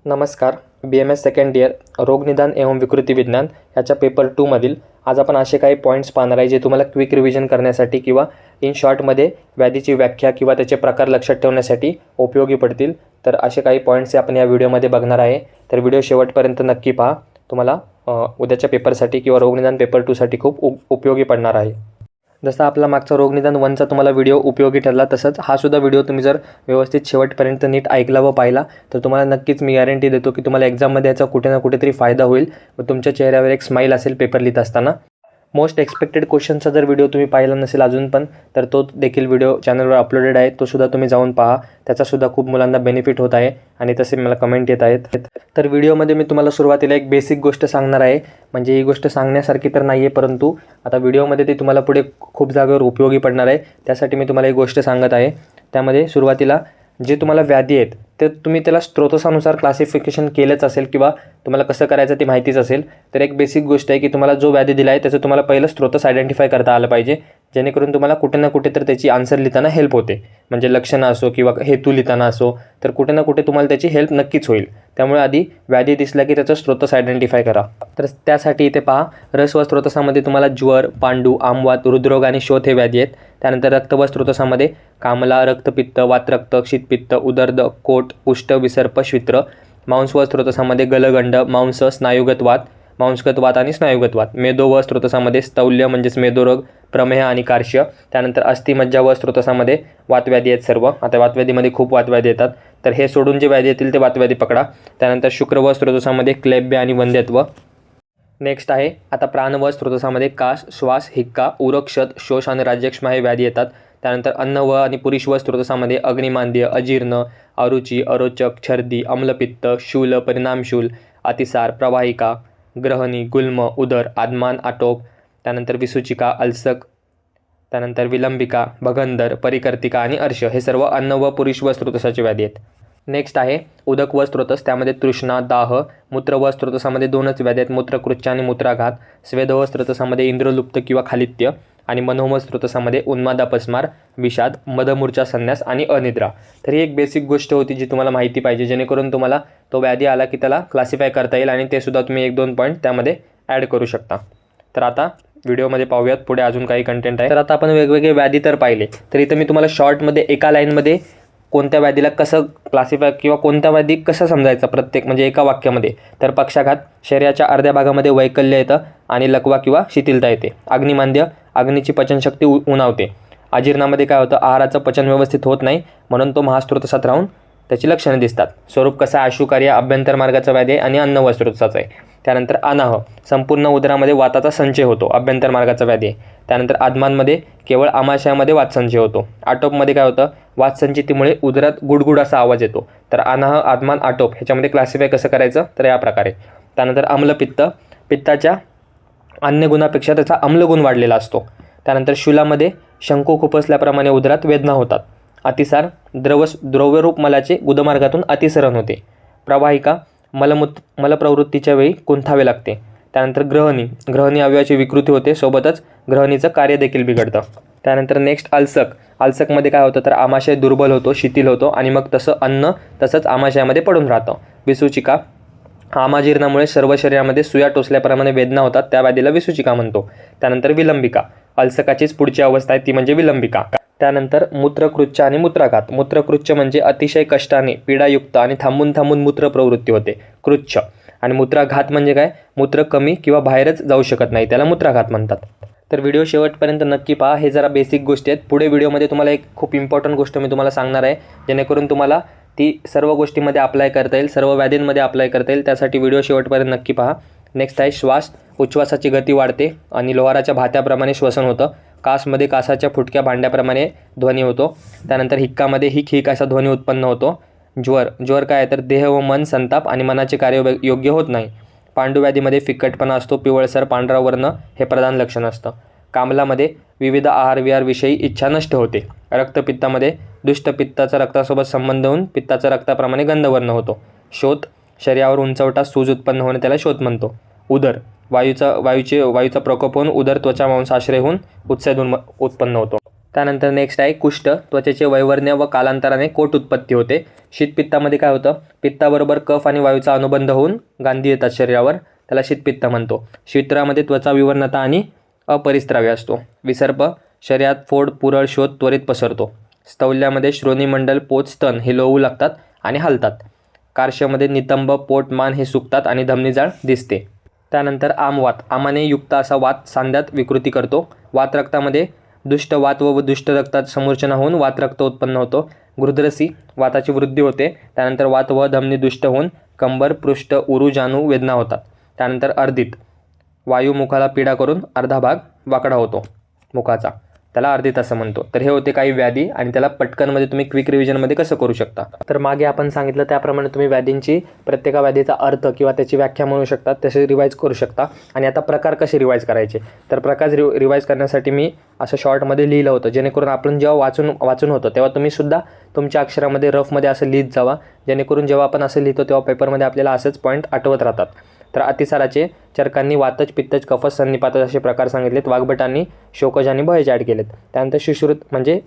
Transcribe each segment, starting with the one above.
नमस्कार. BMS second year रोगनिदान एवं विकृती विज्ञान याच्या पेपर 2 मधील आज आपण असे काही पॉईंट्स पाहणार आहे जे तुम्हाला क्विक रिव्हिजन करण्यासाठी किंवा इन शॉर्टमध्ये व्याधीची व्याख्या किंवा त्याचे प्रकार लक्षात ठेवण्यासाठी उपयोगी पडतील. तर असे काही पॉईंट्स आपण या व्हिडिओमध्ये बघणार आहे. तर व्हिडिओ शेवटपर्यंत नक्की पहा. तुम्हाला उद्याच्या पेपरसाठी किंवा रोगनिदान पेपर 2 साठी खूप उपयोगी पडणार आहे. जसा आपला मागचा रोगनिदान 1चा तुम्हाला व्हिडिओ उपयोगी ठरला, तसंच हा सुद्धा व्हिडिओ तुम्ही जर व्यवस्थित शेवटपर्यंत नीट ऐकला व पाहिला तर तुम्हाला नक्कीच मी गॅरंटी देतो की तुम्हाला एक्झाममध्ये याचा कुठे ना कुठेतरी फायदा होईल व तुमच्या चेहऱ्यावर एक स्माईल असेल पेपर लिहित असताना. मोस्ट एक्सपेक्टेड क्वेश्चनचा जर व्हिडिओ तुम्ही पाहिला नसेल अजून पण, तर तो देखील व्हिडिओ चॅनलवर अपलोडेड आहे. तो सुद्धा तुम्ही जाऊन पहा. त्याचासुद्धा खूप मुलांना बेनिफिट होत आहे आणि तसे मला कमेंट येत आहेत. तर व्हिडिओमध्ये मी तुम्हाला सुरुवातीला एक बेसिक गोष्ट सांगणार आहे. म्हणजे ही गोष्ट सांगण्यासारखी तर नाही आहे, परंतु आता व्हिडिओमध्ये ती तुम्हाला पुढे खूप जागेवर उपयोगी पडणार आहे. त्यासाठी मी तुम्हाला एक गोष्ट सांगत आहे. त्यामध्ये सुरुवातीला जे तुम्हाला व्याधी आहेत ते तुम्ही त्याला स्त्रोतसानुसार क्लासिफिकेशन केलंच असेल किंवा तुम्हाला कसं करायचं ते माहितीच असेल. तर एक बेसिक गोष्ट आहे की तुम्हाला जो व्याधी दिला आहे त्याचं तुम्हाला पहिलं स्त्रोतस आयडेंटिफाय करता आलं पाहिजे, जेणेकरून तुम्हाला कुठे ना कुठे तर त्याची आन्सर लिहिताना हेल्प होते. म्हणजे लक्षणं असो किंवा हेतू लिहिताना असो, तर कुठे ना कुठे तुम्हाला त्याची हेल्प नक्कीच होईल. त्यामुळे आधी व्याधी दिसला की त्याचं स्त्रोतस आयडेंटिफाय करा. तर त्यासाठी इथे पहा, रस व स्त्रोतसामध्ये तुम्हाला ज्वर, पांडू, आमवात, हृदरोग आणि शोथ हे व्याधी आहेत. त्यानंतर रक्त व स्त्रोतसामध्ये कामला, रक्तपित्त, वातरक्त, शीतपित्त, उदर्द, कोट, कुष्ठ, विसर्प, श्वित्र. मांस व स्त्रोतसामध्ये गलगंड, मांस, स्नायुगत वात, मांसगत वात आणि स्नायुगत वात. मेदो व स्त्रोतसामध्ये स्थौल्य म्हणजेच मेदोरोग, प्रमेह आणि कार्श्य. त्यानंतर अस्थिमज्जा व स्त्रोतसामध्ये वातव्याधी आहेत सर्व. आता वातव्याधीमध्ये खूप वातव्याधी येतात, तर हे सोडून जे व्याधी येतील ते वातव्याधी पकडा. त्यानंतर शुक्र व स्त्रोतसामध्ये क्लैब्य आणि वंध्यत्व. नेक्स्ट आहे आता प्राण व स्त्रोतसामध्ये कास, श्वास, हिक्का, उरक्षत, शोष आणि राज्यक्ष्मा हे व्याधी येतात. त्यानंतर अन्न व आणि पुरुष व स्त्रोतसामध्ये अग्निमांद्य, अजीर्ण, अरुची, अरोचक, छर्दी, अम्लपित्त, शूल, परिणामशूल, अतिसार, प्रवाहिका, ग्रहणी, गुल्म, उदर, आदमान, आटोप. त्यानंतर विसूचिका, अल्सक, त्यानंतर विलंबिका, भगंदर, परिकर्तिका आणि अर्श हे सर्व अन्न व पुरुष व स्त्रोतसाचे व्याधी आहेत. नेक्स्ट आहे उदक व स्त्रोतस. त्यामध्ये तृष्णा, दाह. मूत्र व स्त्रोतसामध्ये दोनच व्याधी आहेत, मूत्रकृच्छ आणि मूत्राघात. स्वेद व स्त्रोतसामध्ये इंद्रलुप्त किंवा खालित्य. आणि मनोमय स्त्रोतसामध्ये उन्माद, अपस्मार, विषाद, मदमूर्छा, संन्यास आणि अनिद्रा. तर ही एक बेसिक गोष्ट होती जी तुम्हाला माहिती पाहिजे, जेणेकरून तुम्हाला तो व्याधी आला की त्याला क्लासिफाय करता येईल आणि ते सुद्धा तुम्ही 1-2 पॉईंट त्यामध्ये ॲड करू शकता. तर आता व्हिडिओमध्ये पाहूयात पुढे अजून काही कंटेंट आहे. तर आता आपण वेगवेगळे व्याधी तर पाहिले, तर इथं मी तुम्हाला शॉर्टमध्ये एका लाईनमध्ये कोणत्या व्याधीला कसं क्लासिफाय किंवा कोणत्या व्याधी कसं समजायचं प्रत्येक म्हणजे एका वाक्यामध्ये. तर पक्षाघात, शरीराच्या अर्ध्या भागामध्ये वैकल्य येतं आणि लकवा किंवा शिथिलता येते. अग्निमांद्य, अग्नीची पचनशक्ती उणावते. अजीर्णामध्ये काय होतं, आहाराचं पचन व्यवस्थित होत नाही म्हणून तो महास्त्रोतसात राहून त्याची लक्षणे दिसतात. स्वरूप कसा, आशुकार्य, अभ्यंतर मार्गाचा व्याधी आहे आणि अन्न व स्त्रोतसाचा आहे. त्यानंतर अनाह, संपूर्ण उदरामध्ये वाताचा संचय होतो, अभ्यंतर मार्गाचा व्याधी आहे. त्यानंतर आदमांमध्ये केवळ आमाशयामध्ये वातसंचय होतो. आटोपमध्ये काय होतं, वातसंचितीमुळे उदरात गुडगुड असा आवाज येतो. तर अनाह, आदमान, आटोप ह्याच्यामध्ये क्लासिफाय कसं करायचं तर या प्रकारे. त्यानंतर अम्लपित्त, पित्ताच्या अन्य गुणापेक्षा त्याचा अम्लगुण वाढलेला असतो. त्यानंतर शूलामध्ये शंकू खुपसल्याप्रमाणे उदरात वेदना होतात. अतिसार, द्रव्यरूप मलाचे गुदमार्गातून अतिसरण होते. प्रवाहिका, मलप्रवृत्तीच्या वेळी कुंठावे लागते. त्यानंतर ग्रहणी अवयवाची विकृती होते, सोबतच ग्रहणीचं कार्य देखील बिघडतं. त्यानंतर नेक्स्ट अल्सकमध्ये काय होतं तर आमाशय दुर्बल होतो, शिथिल होतो आणि मग तसं अन्न तसंच आमाशयामध्ये पडून राहतं. विसूचिका, आमाजीर्णामुळे सर्व शरीरामध्ये सुया टोचल्याप्रमाणे वेदना होतात, त्या व्याधीला विसूचिका म्हणतो. त्यानंतर विलंबिका, अल्सकाचीच पुढची अवस्था आहे ती म्हणजे विलंबिका. त्यानंतर मूत्रकृच्छ आणि मूत्राघात. मूत्रकृच्छ म्हणजे अतिशय कष्टाने, पीडायुक्त आणि थांबून मूत्र प्रवृत्ती होते, कृच्छ. आणि मूत्राघात म्हणजे काय, मूत्र कमी किंवा बाहेरच जाऊ शकत नाही, त्याला मूत्राघात म्हणतात. तर व्हिडिओ शेवटपर्यंत नक्की पहा. हे जरा बेसिक गोष्टी आहेत. पुढे व्हिडिओमध्ये तुम्हाला एक खूप इम्पॉर्टंट गोष्ट मी तुम्हाला सांगणार आहे, जेणेकरून तुम्हाला ती सर्व गोष्टींमध्ये अप्लाय करता येईल, सर्व व्याधींमध्ये अप्लाय करता येईल. त्यासाठी व्हिडिओ शेवटपर्यंत नक्की पहा. नेक्स्ट आहे श्वास. उच्छ्वासाची गती वाढते आणि लोहाराच्या भात्याप्रमाणे श्वसन होतं. कासमध्ये कासाच्या फुटक्या भांड्याप्रमाणे ध्वनी होतो. त्यानंतर हिक्कामध्ये हिक असा ध्वनी उत्पन्न होतो. ज्वर काय आहे तर देह व मन संताप आणि मनाचे कार्य योग्य होत नाही. पांडुव्याधीमध्ये फिक्कटपणा असतो, पिवळसर पांढरा वर्ण हे प्रधान लक्षण असतं. कामलामध्ये विविध आहारविहारविषयी इच्छा नष्ट होते. रक्तपित्तामध्ये दुष्टपित्ताचा रक्तासोबत संबंध होऊन पित्ताचा रक्ताप्रमाणे गंधवर्ण होतो. शोथ, शरीरावर उंचवटा सूज उत्पन्न होणे त्याला शोथ म्हणतो. उदर, वायूचा प्रकोप होऊन उदर त्वचा मांसाश्रय होऊन उत्सैद उत्पन्न होतो. त्यानंतर नेक्स्ट आहे कुष्ठ, त्वचेचे वैवर्ण्य व कालांतराने कोट उत्पत्ती होते. शीतपित्तामध्ये काय होतं, पित्ताबरोबर कफ आणि वायूचा अनुबंध होऊन गांधी येतात शरीरावर, त्याला शीतपित्त म्हणतो. शीतळामध्ये त्वचा विवर्णता आणि अपरिस्राव्य असतो. विसर्प, शरीरात फोड, पुरळ, शोथ त्वरित पसरतो. स्थौल्यामध्ये श्रोणीमंडल, पोट, स्तन हे लोळू लागतात आणि हलतात. कार्शमध्ये नितंब, पोट, मान हे सुकतात आणि धमनीजाळ दिसते. त्यानंतर आमवात, आमाने युक्त असा वात सांध्यात विकृती करतो. वात रक्तामध्ये दुष्ट वात व दुष्ट रक्तात समूर्छना होऊन वात रक्त उत्पन्न होतो. गृध्रसी, वाताची वृद्धी होते. त्यानंतर वात व धमनी दुष्ट होऊन कंबर, पृष्ठ, उरू, जानू वेदना होतात. त्यानंतर अर्धित, वायू मुखाला पीडा करून अर्धा भाग वाकडा होतो मुखाचा, त्याला अर्धित असं म्हणतो. तर हे होते काही व्याधी आणि त्याला पटकनमध्ये तुम्ही क्विक रिव्हिजनमध्ये कसं करू शकता. तर मागे आपण सांगितलं त्याप्रमाणे तुम्ही व्याधींची प्रत्येका व्याधीचा अर्थ किंवा त्याची व्याख्या म्हणू शकता, तसे रिवाईज करू शकता. आणि आता प्रकार कसे रिवाईज करायचे, तर प्रकार रिवाईज करण्यासाठी मी असं शॉर्टमध्ये लिहिलं होतं, जेणेकरून आपण जेव्हा वाचून होतं तेव्हा तुम्ही सुद्धा तुमच्या अक्षरामध्ये रफमध्ये असं लिहित जावा, जेणेकरून जेव्हा आपण असं लिहितो तेव्हा पेपरमध्ये आपल्याला असंच पॉईंट आठवत राहतात. तर अतिसाराचे चरकांनी वातज, पित्तज, कफज, सन्निपातज असे प्रकार सांगितलेत. वाघभटांनी शोकज आणि भयज ॲड केलेत. त्यानंतर सुश्रुत म्हणजे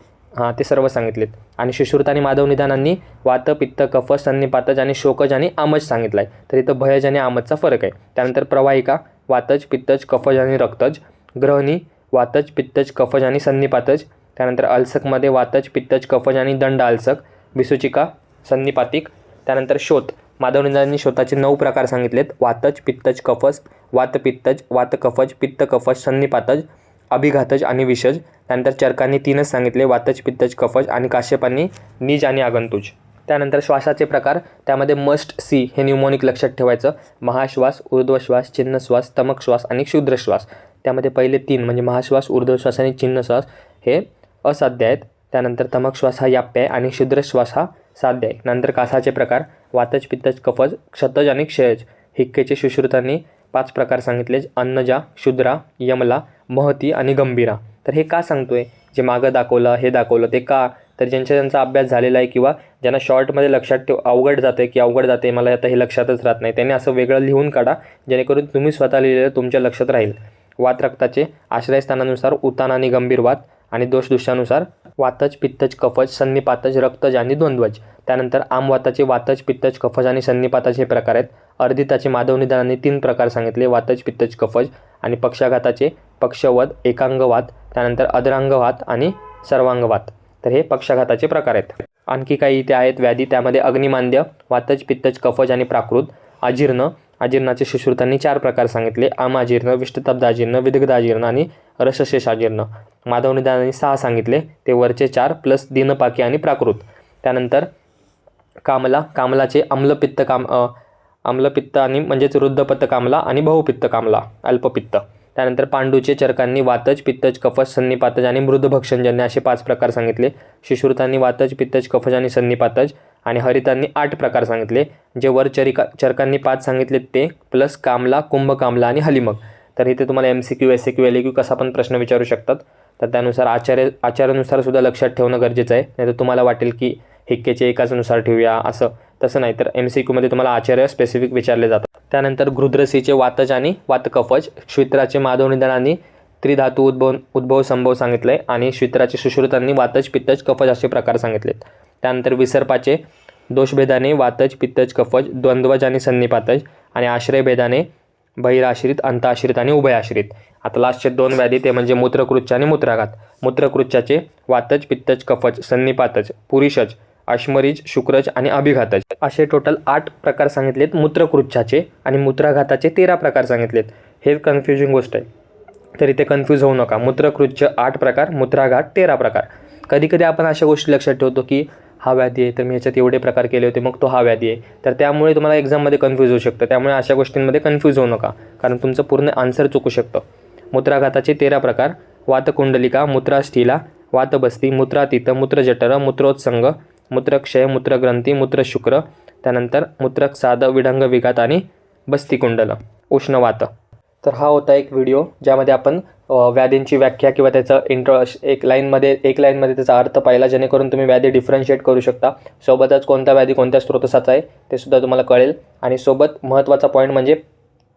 ते सर्व सांगितलेत. आणि सुश्रुत आणि माधव निदानांनी वात, पित्त, कफज, सन्निपातज आणि शोकज आणि आमज सांगितलं आहे. तर इथं भयज आणि आमजचा फरक आहे. त्यानंतर प्रवाहिका, वातज, पित्तज, कफज आणि रक्तज. ग्रहणी, वातज, पित्तज, कफज आणि सन्निपातज. त्यानंतर अलसकमध्ये वातज, पित्तज, कफज आणि दंड अलसक. विसूचिका, सन्निपातिक. त्यानंतर शोथ, माधव निदानांनी शोथाचे 9 प्रकार सांगितलेत. वातज, पित्तज, कफज, वातपित्तज, वातकफज, पित्त कफज, सन्निपातज, अभिघातज आणि विषज. त्यानंतर चरकांनी 3च सांगितले, वातज, पित्तज, कफज आणि काश्यपांनी निज आणि आगंतुज. त्यानंतर श्वासाचे प्रकार, त्यामध्ये मस्ट सी हे न्यूमोनिक लक्षात ठेवायचं. महाश्वास, ऊर्ध्वश्वास, चिन्हश्वास, तमकश्वास आणि क्षुद्रश्वास. त्यामध्ये पहिले 3 म्हणजे महाश्वास, ऊर्ध्वश्वास आणि चिन्हश्वास हे असाध्य आहेत. त्यानंतर तमकश्वास हा याप्य आहे आणि क्षुद्रश्वास हा साध्य आहे. नंतर कासाचे प्रकार, वातज, पित्तज, कफज, क्षतज आणि क्षयज. हिक्केचे सुश्रुतांनी 5 प्रकार सांगितले, अन्नजा, क्षुद्रा, यमला, महती आणि गंभीरा. तर हे का सांगतोय, जे मागं दाखवलं हे दाखवलं ते का, तर ज्यांचा अभ्यास झालेला आहे किंवा ज्यांना शॉर्टमध्ये लक्षात अवघड जाते मला आता हे लक्षातच राहत नाही, त्यांनी असं वेगळं लिहून काढा, जेणेकरून तुम्ही स्वतः लिहिलेलं तुमच्या लक्षात राहील. वात रक्ताचे आश्रयस्थानानुसार उतान आणि गंभीर वात आणि दोषदुष्टानुसार वातज, पित्तज, कफज, सन्निपातज, रक्तज आणि द्वंद्वज. त्यानंतर आमवाताचे वातज, पित्तज, कफज आणि सन्निपातज हे प्रकार आहेत. अर्धिताचे माधव निदानांनी 3 प्रकार सांगितले, वातज, पित्तज, कफज. आणि पक्षाघाताचे पक्षवद, एकांगवात, त्यानंतर अधरांगवात आणि सर्वांगवात. तर हे पक्षाघाताचे प्रकार आहेत. आणखी काही इथे आहेत व्याधी, त्यामध्ये अग्निमांद्य, वातज, पित्तज, कफज आणि प्राकृत. अजीर्ण, अजीर्णाचे सुश्रुतांनी 4 प्रकार सांगितले, आमाजीर्ण, विष्टतब्धाजीर्ण, विदग्धाजीर्ण आणि रसशेषाजीर्ण. माधव निदानांनी 6 सांगितले, ते वरचे 4 प्लस दिनपाकी आणि प्राकृत. त्यानंतर कामला, कामलाचे अम्लपित्त आणि म्हणजेच वृद्धपत्त कामला आणि बहुपित्त कामला, अल्पपित्त. त्यानंतर पांडूचे चरकांनी वातज, पित्तज, कफज, सन्निपातज आणि मृदभक्षणजन्य असे 5 प्रकार सांगितले. सुश्रुतांनी वातज, पित्तज, कफज आणि सन्निपातज. आणि हरितांनी 8 प्रकार सांगितले, जे वर चरकांनी 5 सांगितले ते प्लस कामला, कुंभकामला आणि हलिमग. तर इथे तुम्हाला MCQ, SAQ, LAQ कसा पण प्रश्न विचारू शकतात. तर त्यानुसार आचार्यानुसार सुद्धा लक्षात ठेवणं गरजेचं आहे. नाही तर तुम्हाला वाटेल की हिक्केचे एकाचनुसार ठेवूया असं, तसं नाही. तर MCQमध्ये तुम्हाला आचार्य स्पेसिफिक विचारले जातात. त्यानंतर गृध्रसीचे वातज आणि वातकफज. श्वित्राचे माधव निदानांनी त्रिधातू उद्भव संभव सांगितले आणि श्वित्राचे सुश्रुतांनी वातज, पित्तज, कफज असे प्रकार सांगितलेत. त्यानंतर विसर्पाचे दोषभेदाने वातज, पित्तज, कफज, द्वंद्वज आणि सन्निपातज. आणि आश्रयभेदाने बहिराश्रित, अंतआश्रित आणि उभयाश्रित. आता लास्टचे 2 व्याधी ते म्हणजे मूत्रकृच्छ आणि मूत्राघात. मूत्रकृच्छाचे वातज, पित्तज, कफज, सन्निपातज, पुरीषज, अश्मरीज, शुक्रज आणि अभिघातज असे टोटल 8 प्रकार सांगितलेत मूत्रकृच्छाचे. आणि मूत्राघाताचे 13 प्रकार सांगितलेत. हे कन्फ्युजिंग गोष्ट आहे, तर इथे कन्फ्यूज होऊ नका. मूत्रकृच्छ 8 प्रकार, मूत्राघात 13 प्रकार. कधी आपण अशा गोष्टी लक्षात ठेवतो की हा व्याधी आहे, तर मी ह्याच्यात एवढे प्रकार केले होते मग तो हा व्याधी आहे, तर त्यामुळे तुम्हाला एक्झाममध्ये कन्फ्यूज होऊ शकतं. त्यामुळे अशा गोष्टींमध्ये कन्फ्यूज होऊ नका, कारण तुमचं पूर्ण आन्सर चुकू शकतं. मूत्राघाताचे 13 प्रकार, वातकुंडलिका, मूत्राष्ठीला, वातबस्ती, मूत्रातीत, मूत्रजठर, मूत्रोत्संग, मूत्रक्षय, मूत्रग्रंथी, मूत्रशुक्र. त्यानंतर मूत्रसाद, विडंग विघात आणि बस्तीकुंडल, उष्णवात. तर हा होता एक व्हिडिओ ज्यामध्ये आपण व्याधींची व्याख्या किंवा त्याचं एक लाईनमध्ये त्याचा अर्थ पाहिला, जेणेकरून तुम्ही व्याधी डिफरन्शिएट करू शकता. सोबतच कोणता व्याधी कोणत्या स्रोतसाचा आहे ते सुद्धा तुम्हाला कळेल. आणि सोबत महत्त्वाचा पॉईंट म्हणजे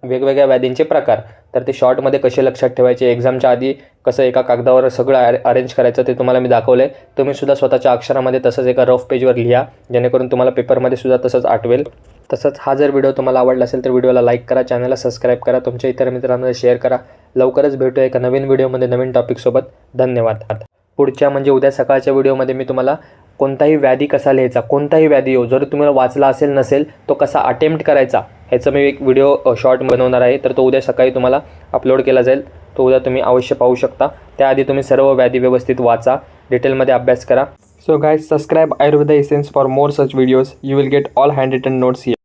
वेगवेगळ्या व्याधींचे प्रकार, तर ते शॉर्टमध्ये कसे लक्षात ठेवायचे, एक्झामच्या आधी कसं एका कागदावर सगळं अरेंज करायचं ते तुम्हाला मी दाखवलं आहे. तुम्हीसुद्धा स्वतःच्या अक्षरामध्ये तसंच एका रफ पेजवर लिहा, जेणेकरून तुम्हाला पेपरमध्ये सुद्धा तसंच आठवेल. तसंच हा जर व्हिडिओ तुम्हाला आवडला असेल तर व्हिडिओला लाईक करा, चॅनलला सबस्क्राईब करा, तुमच्या इतर मित्रांमध्ये शेअर करा. लवकरच भेटूया एका नवीन व्हिडिओमध्ये नवीन टॉपिकसोबत. धन्यवाद. पुढच्या म्हणजे उद्या सकाळच्या व्हिडिओमध्ये मी तुम्हाला कोणताही व्याधी कसा लिहायचा, कोणताही व्याधी येऊ, जर तुम्हाला वाचला असेल नसेल तो कसा अटेम्प्ट करायचा ह्याचं मी एक व्हिडिओ शॉर्ट बनवणार आहे. तर तो उद्या सकाळी तुम्हाला अपलोड केला जाईल. तो उद्या तुम्ही अवश्य पाहू शकता. त्याआधी तुम्ही सर्व व्याधी व्यवस्थित वाचा, डिटेलमध्ये अभ्यास करा. So guys, subscribe Ayurveda Essence for more such videos. You will get all handwritten notes here.